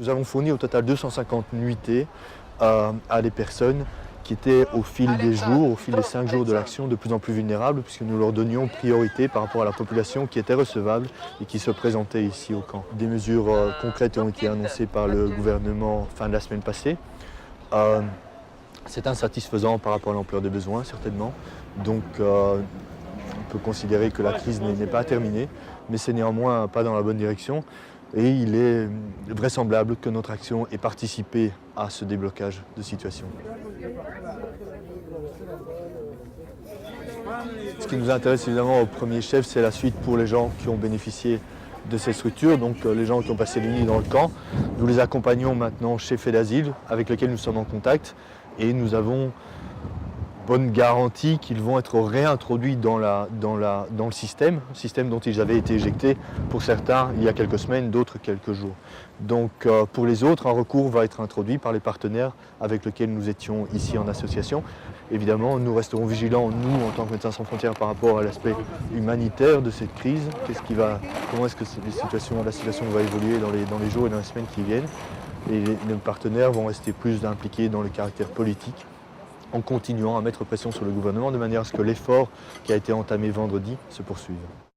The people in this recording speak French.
Nous avons fourni au total 250 nuitées à des personnes qui étaient au fil des jours, au fil des 5 jours de l'action, de plus en plus vulnérables, puisque nous leur donnions priorité par rapport à la population qui était recevable et qui se présentait ici au camp. Des mesures concrètes ont été annoncées par le gouvernement fin de la semaine passée. C'est insatisfaisant par rapport à l'ampleur des besoins, certainement. Donc, on peut considérer que la crise n'est pas terminée, mais c'est néanmoins un pas dans la bonne direction. Et il est vraisemblable que notre action ait participé à ce déblocage de situation. Ce qui nous intéresse évidemment au premier chef, c'est la suite pour les gens qui ont bénéficié de ces structures, donc les gens qui ont passé les nuits dans le camp. Nous les accompagnons maintenant chez Faits d'Asile, avec lesquels nous sommes en contact, et nous avons bonne garantie qu'ils vont être réintroduits dans le système dont ils avaient été éjectés, pour certains il y a quelques semaines, d'autres quelques jours. Donc pour les autres, un recours va être introduit par les partenaires avec lesquels nous étions ici en association. Évidemment, nous resterons vigilants, nous, en tant que Médecins sans frontières, par rapport à l'aspect humanitaire de cette crise. Comment est-ce que la situation va évoluer dans les jours et dans les semaines qui viennent. Et nos partenaires vont rester plus impliqués dans le caractère politique, en continuant à mettre pression sur le gouvernement de manière à ce que l'effort qui a été entamé vendredi se poursuive.